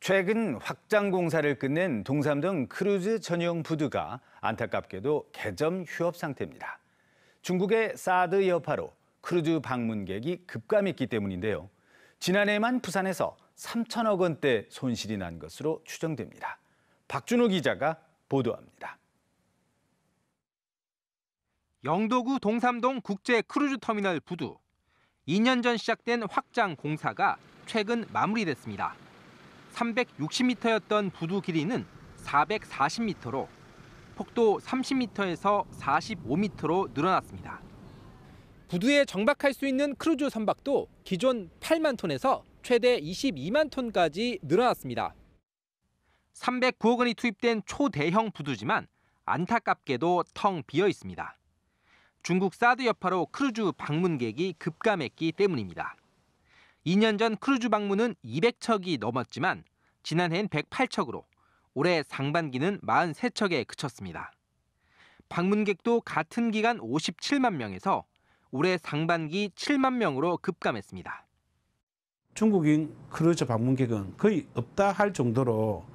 최근 확장 공사를 끝낸 동삼동 크루즈 전용 부두가 안타깝게도 개점 휴업 상태입니다. 중국의 사드 여파로 크루즈 방문객이 급감했기 때문인데요. 지난해만 부산에서 3천억 원대 손실이 난 것으로 추정됩니다. 박준호 기자가 보도합니다. 영도구 동삼동 국제 크루즈 터미널 부두. 2년 전 시작된 확장 공사가 최근 마무리됐습니다. 360m였던 부두 길이는 440m로 폭도 30m에서 45m로 늘어났습니다. 부두에 정박할 수 있는 크루즈 선박도 기존 8만 톤에서 최대 22만 톤까지 늘어났습니다. 309억 원이 투입된 초대형 부두지만 안타깝게도 텅 비어 있습니다. 중국 사드 여파로 크루즈 방문객이 급감했기 때문입니다. 2년 전 크루즈 방문은 200척이 넘었지만 지난해엔 108척으로 올해 상반기는 43척에 그쳤습니다. 방문객도 같은 기간 57만 명에서 올해 상반기 7만 명으로 급감했습니다. 중국인 크루즈 방문객은 거의 없다 할 정도로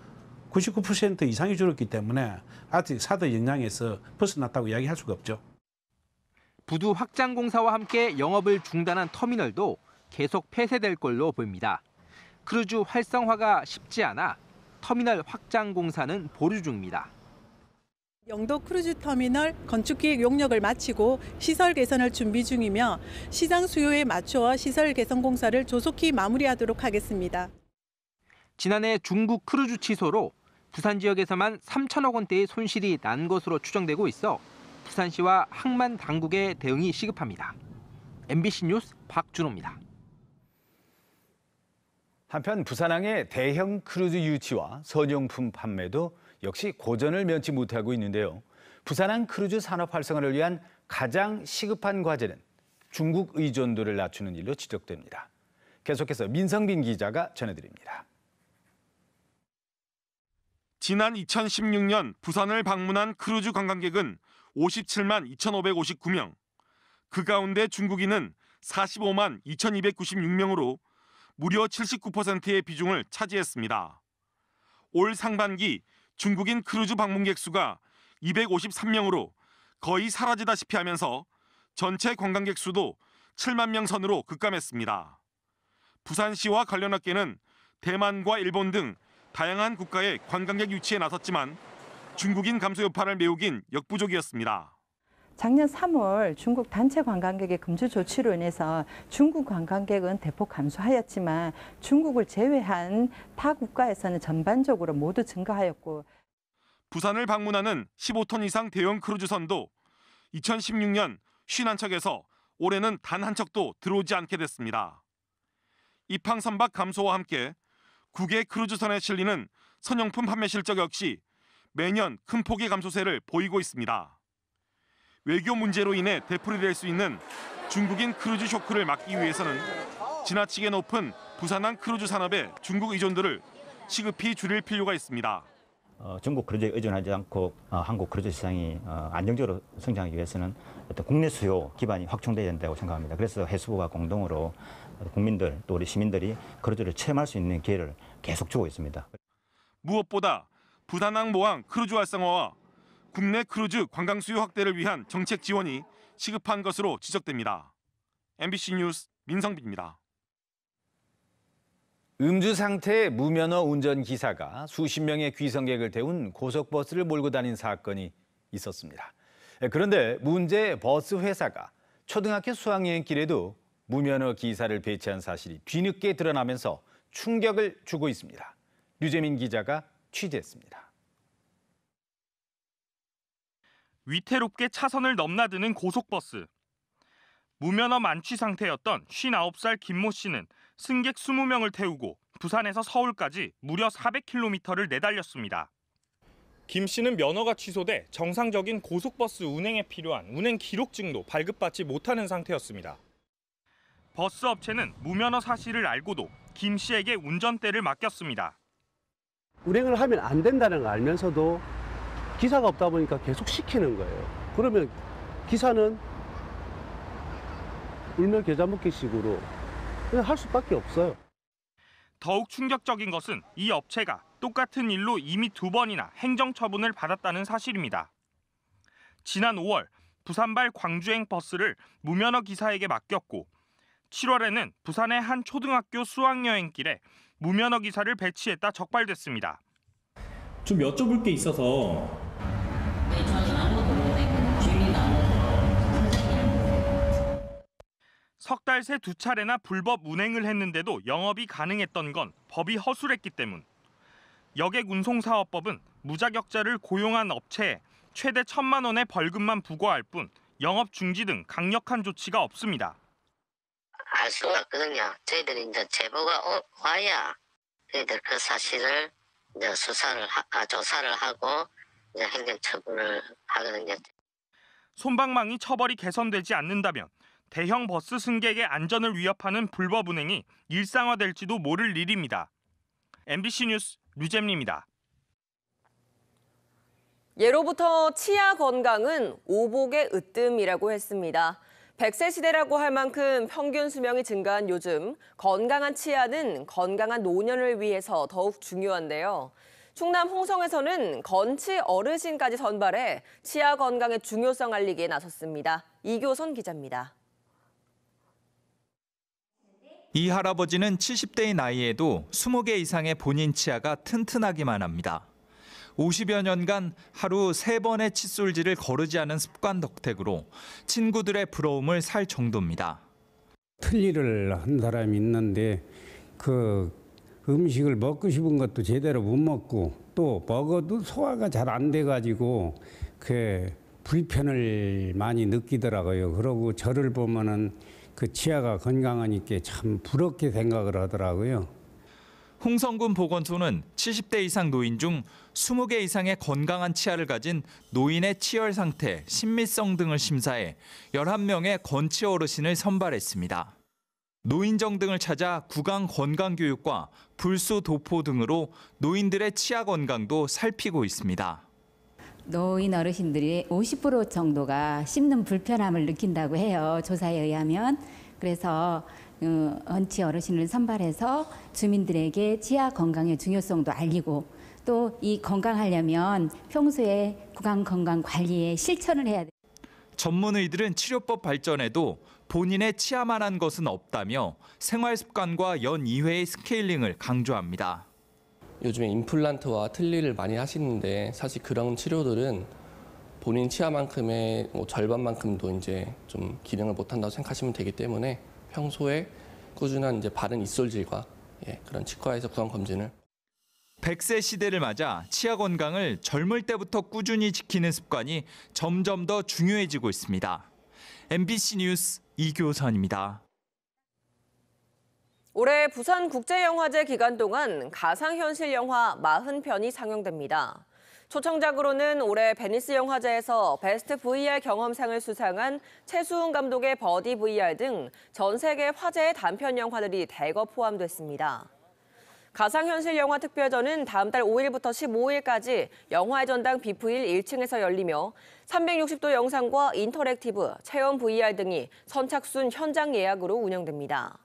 99% 이상이 줄었기 때문에 아직 사드 영향에서 벗어났다고 이야기할 수가 없죠. 부두 확장 공사와 함께 영업을 중단한 터미널도 계속 폐쇄될 걸로 보입니다. 크루즈 활성화가 쉽지 않아 터미널 확장 공사는 보류 중입니다. 영도 크루즈 터미널 건축기획 용역을 마치고 시설 개선을 준비 중이며 시장 수요에 맞추어 시설 개선 공사를 조속히 마무리하도록 하겠습니다. 지난해 중국 크루즈 취소로 부산 지역에서만 3천억 원대의 손실이 난 것으로 추정되고 있어 부산시와 항만 당국의 대응이 시급합니다. MBC 뉴스 박준호입니다. 한편 부산항의 대형 크루즈 유치와 선용품 판매도 역시 고전을 면치 못하고 있는데요. 부산항 크루즈 산업 활성화를 위한 가장 시급한 과제는 중국 의존도를 낮추는 일로 지적됩니다. 계속해서 민성빈 기자가 전해드립니다. 지난 2016년 부산을 방문한 크루즈 관광객은 57만 2,559명. 그 가운데 중국인은 45만 2,296명으로 무려 79%의 비중을 차지했습니다. 올 상반기 중국인 크루즈 방문객 수가 253명으로 거의 사라지다시피 하면서 전체 관광객 수도 7만 명 선으로 급감했습니다. 부산시와 관련 업계는 대만과 일본 등 다양한 국가의 관광객 유치에 나섰지만 중국인 감소 여파를 메우긴 역부족이었습니다. 작년 3월 중국 단체 관광객의 금주 조치로 인해서 중국 관광객은 대폭 감소하였지만 중국을 제외한 타 국가에서는 전반적으로 모두 증가하였고 부산을 방문하는 15톤 이상 대형 크루즈선도 2016년 51척에서 올해는 단 한 척도 들어오지 않게 됐습니다. 입항 선박 감소와 함께 국외 크루즈선에 실리는 선용품 판매 실적 역시 매년 큰 폭의 감소세를 보이고 있습니다. 외교 문제로 인해 되풀이될 수 있는 중국인 크루즈 쇼크를 막기 위해서는 지나치게 높은 부산항 크루즈 산업의 중국 의존도를 시급히 줄일 필요가 있습니다. 중국 크루즈에 의존하지 않고 한국 크루즈 시장이 안정적으로 성장하기 위해서는 어떤 국내 수요 기반이 확충돼야 된다고 생각합니다. 그래서 해수부가 공동으로 국민들 또 우리 시민들이 크루즈를 체험할 수 있는 기회를 계속 주고 있습니다. 무엇보다 부산항 모항 크루즈 활성화와 국내 크루즈 관광 수요 확대를 위한 정책 지원이 시급한 것으로 지적됩니다. MBC 뉴스 민성빈입니다. 음주 상태의 무면허 운전기사가 수십 명의 귀성객을 태운 고속버스를 몰고 다닌 사건이 있었습니다. 그런데 문제 버스 회사가 초등학교 수학여행길에도 무면허 기사를 배치한 사실이 뒤늦게 드러나면서 충격을 주고 있습니다. 류재민 기자가 취재했습니다. 위태롭게 차선을 넘나드는 고속버스. 무면허 만취 상태였던 59살 김모 씨는 승객 20명을 태우고 부산에서 서울까지 무려 400km를 내달렸습니다. 김 씨는 면허가 취소돼 정상적인 고속버스 운행에 필요한 운행 기록증도 발급받지 못하는 상태였습니다. 버스 업체는 무면허 사실을 알고도 김 씨에게 운전대를 맡겼습니다. 운행을 하면 안 된다는 걸 알면서도 기사가 없다 보니까 계속 시키는 거예요. 그러면 기사는 울며 겨자 먹기식으로 그냥 할 수밖에 없어요. 더욱 충격적인 것은 이 업체가 똑같은 일로 이미 2번이나 행정처분을 받았다는 사실입니다. 지난 5월 부산발 광주행 버스를 무면허 기사에게 맡겼고 7월에는 부산의 한 초등학교 수학여행길에 무면허 기사를 배치했다 적발됐습니다. 좀 여쭤볼 게 있어서. 석 달 새 2차례나 불법 운행을 했는데도 영업이 가능했던 건 법이 허술했기 때문. 여객운송사업법은 무자격자를 고용한 업체에 최대 1,000만 원의 벌금만 부과할 뿐 영업 중지 등 강력한 조치가 없습니다. 알 수가 없거든요. 저희들이 이제 제보가 와야 저희들 그 사실을 이제 조사를 하고 이제 행정처분을 하거든요. 솜방망이 처벌이 개선되지 않는다면 대형 버스 승객의 안전을 위협하는 불법 운행이 일상화될지도 모를 일입니다. MBC 뉴스 류잼리입니다. 예로부터 치아 건강은 오복의 으뜸이라고 했습니다. 100세 시대라고 할 만큼 평균 수명이 증가한 요즘 건강한 치아는 건강한 노년을 위해서 더욱 중요한데요. 충남 홍성에서는 건치 어르신까지 선발해 치아 건강의 중요성 알리기에 나섰습니다. 이교선 기자입니다. 이 할아버지는 70대의 나이에도 20개 이상의 본인 치아가 튼튼하기만 합니다. 50여 년간 하루 3번의 칫솔질을 거르지 않은 습관 덕택으로 친구들의 부러움을 살 정도입니다. 틀니를 한 사람이 있는데 그 음식을 먹고 싶은 것도 제대로 못 먹고 또 먹어도 소화가 잘 안 돼가지고 그 불편을 많이 느끼더라고요. 그러고 저를 보면은 그 치아가 건강하니까 참 부럽게 생각을 하더라고요. 홍성군 보건소는 70대 이상 노인 중 20개 이상의 건강한 치아를 가진 노인의 치열 상태, 신미성 등을 심사해 11명의 건치 어르신을 선발했습니다. 노인정 등을 찾아 구강 건강교육과 불소 도포 등으로 노인들의 치아 건강도 살피고 있습니다. 노인 어르신들이 50% 정도가 씹는 불편함을 느낀다고 해요. 조사에 의하면. 그래서 건치 어르신을 선발해서 주민들에게 치아 건강의 중요성도 알리고 또 이 건강하려면 평소에 구강 건강 관리에 실천을 해야 돼요. 전문의들은 치료법 발전에도 본인의 치아만한 것은 없다며 생활 습관과 연 2회의 스케일링을 강조합니다. 요즘에 임플란트와 틀니를 많이 하시는데 사실 그런 치료들은 본인 치아만큼의 절반만큼도 이제 좀 기능을 못한다고 생각하시면 되기 때문에 평소에 꾸준한 이제 바른 입술질과 그런 치과에서 구강 검진을 100세 시대를 맞아 치아 건강을 젊을 때부터 꾸준히 지키는 습관이 점점 더 중요해지고 있습니다. MBC 뉴스 이교선입니다. 올해 부산국제영화제 기간 동안 가상현실 영화 40편이 상영됩니다. 초청작으로는 올해 베니스 영화제에서 베스트 VR 경험상을 수상한 최수훈 감독의 버디 VR 등 전 세계 화제의 단편 영화들이 대거 포함됐습니다. 가상현실 영화 특별전은 다음 달 5일부터 15일까지 영화의 전당 비프일 1층에서 열리며 360도 영상과 인터랙티브, 체험 VR 등이 선착순 현장 예약으로 운영됩니다.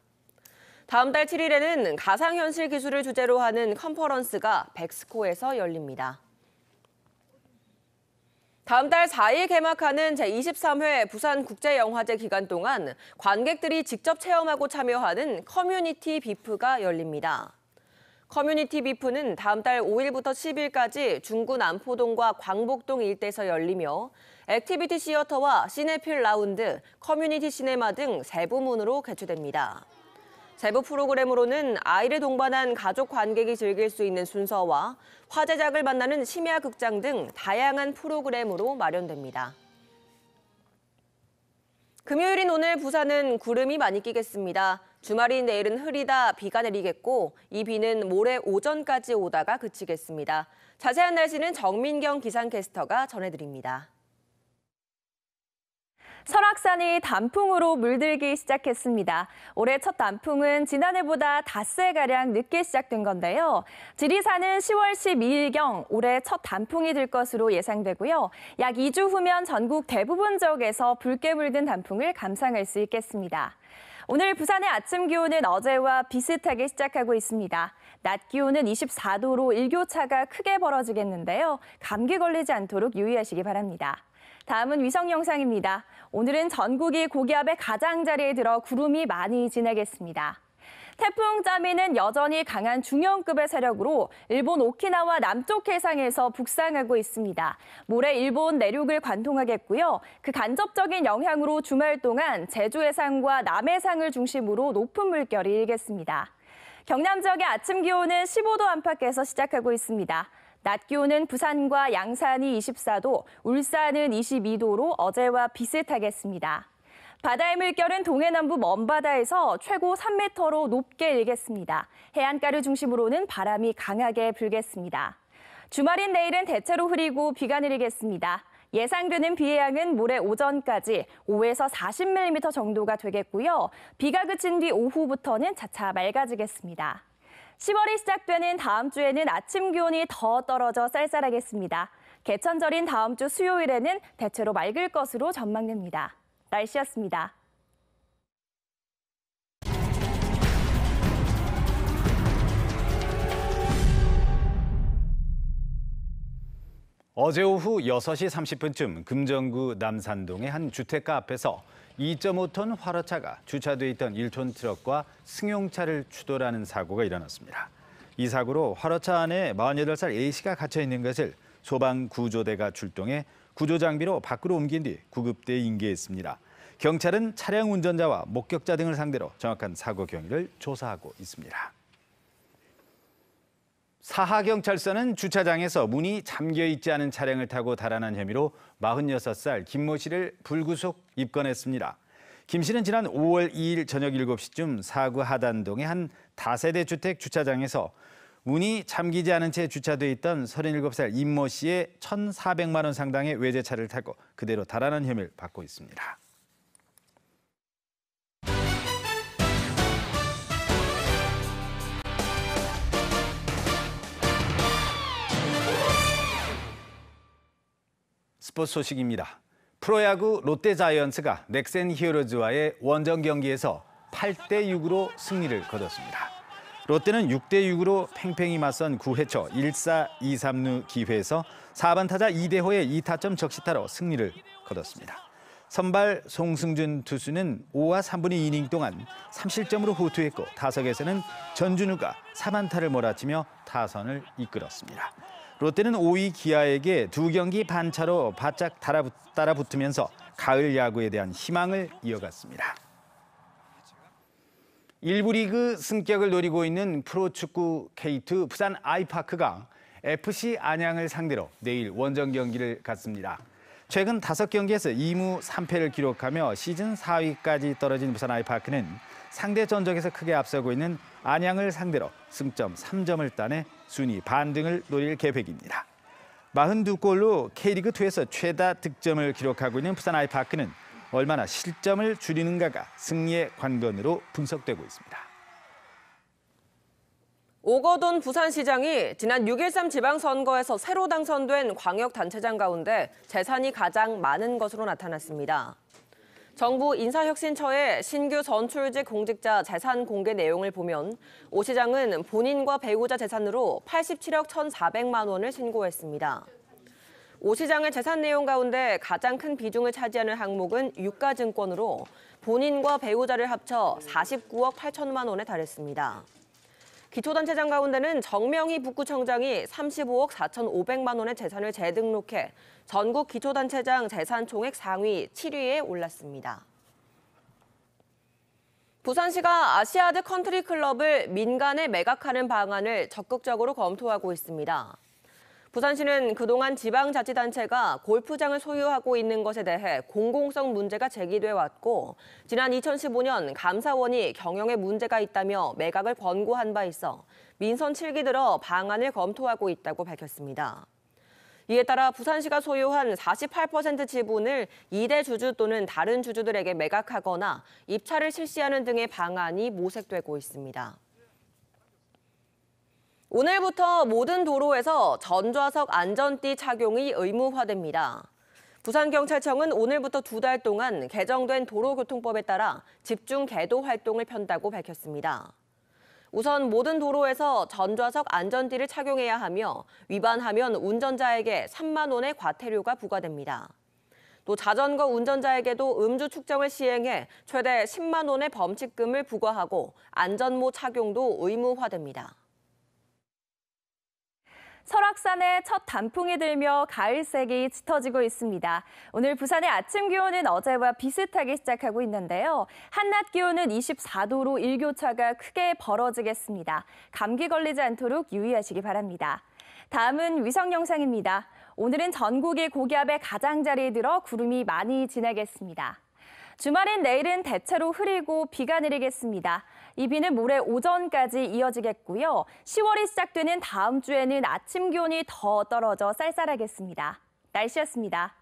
다음 달 7일에는 가상현실 기술을 주제로 하는 컨퍼런스가 백스코에서 열립니다. 다음 달 4일 개막하는 제23회 부산국제영화제 기간 동안 관객들이 직접 체험하고 참여하는 커뮤니티 비프가 열립니다. 커뮤니티 비프는 다음 달 5일부터 10일까지 중구 남포동과 광복동 일대에서 열리며 액티비티 시어터와 시네필 라운드, 커뮤니티 시네마 등 세 부문으로 개최됩니다. 세부 프로그램으로는 아이를 동반한 가족 관객이 즐길 수 있는 순서와 화제작을 만나는 심야 극장 등 다양한 프로그램으로 마련됩니다. 금요일인 오늘 부산은 구름이 많이 끼겠습니다. 주말인 내일은 흐리다 비가 내리겠고 이 비는 모레 오전까지 오다가 그치겠습니다. 자세한 날씨는 정민경 기상캐스터가 전해드립니다. 설악산이 단풍으로 물들기 시작했습니다. 올해 첫 단풍은 지난해보다 닷새가량 늦게 시작된 건데요. 지리산은 10월 12일경 올해 첫 단풍이 들 것으로 예상되고요. 약 2주 후면 전국 대부분 지역에서 붉게 물든 단풍을 감상할 수 있겠습니다. 오늘 부산의 아침 기온은 어제와 비슷하게 시작하고 있습니다. 낮 기온은 24도로 일교차가 크게 벌어지겠는데요. 감기 걸리지 않도록 유의하시기 바랍니다. 다음은 위성 영상입니다. 오늘은 전국이 고기압의 가장자리에 들어 구름이 많이 지내겠습니다. 태풍 짜미는 여전히 강한 중형급의 세력으로 일본 오키나와 남쪽 해상에서 북상하고 있습니다. 모레 일본 내륙을 관통하겠고요. 그 간접적인 영향으로 주말 동안 제주 해상과 남해상을 중심으로 높은 물결이 일겠습니다. 경남 지역의 아침 기온은 15도 안팎에서 시작하고 있습니다. 낮 기온은 부산과 양산이 24도, 울산은 22도로 어제와 비슷하겠습니다. 바다의 물결은 동해남부 먼바다에서 최고 3m로 높게 일겠습니다. 해안가를 중심으로는 바람이 강하게 불겠습니다. 주말인 내일은 대체로 흐리고 비가 내리겠습니다. 예상되는 비의 양은 모레 오전까지 5에서 40mm 정도가 되겠고요. 비가 그친 뒤 오후부터는 차차 맑아지겠습니다. 10월이 시작되는 다음 주에는 아침 기온이 더 떨어져 쌀쌀하겠습니다. 개천절인 다음 주 수요일에는 대체로 맑을 것으로 전망됩니다. 날씨였습니다. 어제 오후 6시 30분쯤 금정구 남산동의 한 주택가 앞에서 2.5톤 화로차가 주차돼 있던 1톤 트럭과 승용차를 추돌하는 사고가 일어났습니다. 이 사고로 화로차 안에 48살 A씨가 갇혀 있는 것을 소방구조대가 출동해 구조장비로 밖으로 옮긴 뒤 구급대에 인계했습니다. 경찰은 차량 운전자와 목격자 등을 상대로 정확한 사고 경위를 조사하고 있습니다. 사하경찰서는 주차장에서 문이 잠겨있지 않은 차량을 타고 달아난 혐의로 46살 김모 씨를 불구속 입건했습니다. 김 씨는 지난 5월 2일 저녁 7시쯤 사구 하단동의 한 다세대 주택 주차장에서 문이 잠기지 않은 채 주차돼 있던 37살 임모 씨의 1,400만 원 상당의 외제차를 타고 그대로 달아난 혐의를 받고 있습니다. 스포츠 소식입니다. 프로야구 롯데자이언츠가 넥센 히어로즈와의 원정 경기에서 8대6으로 승리를 거뒀습니다. 롯데는 6대6으로 팽팽히 맞선 9회 초 1사 2-3루 기회에서 4번 타자 이대호의 2타점 적시타로 승리를 거뒀습니다. 선발 송승준 투수는 5와 3분의 2이닝 동안 3실점으로 후투했고 타석에서는 전준우가 3안타를 몰아치며 타선을 이끌었습니다. 롯데는 5위 기아에게 2경기 반차로 바짝 따라붙으면서 가을 야구에 대한 희망을 이어갔습니다. 1부 리그 승격을 노리고 있는 프로축구 K2 부산 아이파크가 FC 안양을 상대로 내일 원정 경기를 갖습니다. 최근 5경기에서 2무 3패를 기록하며 시즌 4위까지 떨어진 부산 아이파크는 상대 전적에서 크게 앞서고 있는 안양을 상대로 승점 3점을 따내 순위 반등을 노릴 계획입니다. 42골로 K리그2에서 최다 득점을 기록하고 있는 부산 아이파크는 얼마나 실점을 줄이는가가 승리의 관건으로 분석되고 있습니다. 오거돈 부산시장이 지난 6.13 지방선거에서 새로 당선된 광역단체장 가운데 재산이 가장 많은 것으로 나타났습니다. 정부 인사혁신처의 신규 선출직 공직자 재산 공개 내용을 보면 오 시장은 본인과 배우자 재산으로 87억 1,400만 원을 신고했습니다. 오 시장의 재산 내용 가운데 가장 큰 비중을 차지하는 항목은 유가증권으로 본인과 배우자를 합쳐 49억 8천만 원에 달했습니다. 기초단체장 가운데는 정명희 북구청장이 35억 4,500만 원의 재산을 재등록해 전국 기초단체장 재산 총액 상위 7위에 올랐습니다. 부산시가 아시아드 컨트리 클럽을 민간에 매각하는 방안을 적극적으로 검토하고 있습니다. 부산시는 그동안 지방자치단체가 골프장을 소유하고 있는 것에 대해 공공성 문제가 제기돼 왔고 지난 2015년 감사원이 경영에 문제가 있다며 매각을 권고한 바 있어 민선 7기 들어 방안을 검토하고 있다고 밝혔습니다. 이에 따라 부산시가 소유한 48% 지분을 2대 주주 또는 다른 주주들에게 매각하거나 입찰을 실시하는 등의 방안이 모색되고 있습니다. 오늘부터 모든 도로에서 전좌석 안전띠 착용이 의무화됩니다. 부산경찰청은 오늘부터 2달 동안 개정된 도로교통법에 따라 집중 계도 활동을 편다고 밝혔습니다. 우선 모든 도로에서 전좌석 안전띠를 착용해야 하며 위반하면 운전자에게 3만 원의 과태료가 부과됩니다. 또 자전거 운전자에게도 음주 측정을 시행해 최대 10만 원의 범칙금을 부과하고 안전모 착용도 의무화됩니다. 설악산에 첫 단풍이 들며 가을색이 짙어지고 있습니다. 오늘 부산의 아침 기온은 어제와 비슷하게 시작하고 있는데요. 한낮 기온은 24도로 일교차가 크게 벌어지겠습니다. 감기 걸리지 않도록 유의하시기 바랍니다. 다음은 위성 영상입니다. 오늘은 전국이 고기압의 가장자리에 들어 구름이 많이 지나겠습니다. 주말인 내일은 대체로 흐리고 비가 내리겠습니다. 이 비는 모레 오전까지 이어지겠고요. 10월이 시작되는 다음 주에는 아침 기온이 더 떨어져 쌀쌀하겠습니다. 날씨였습니다.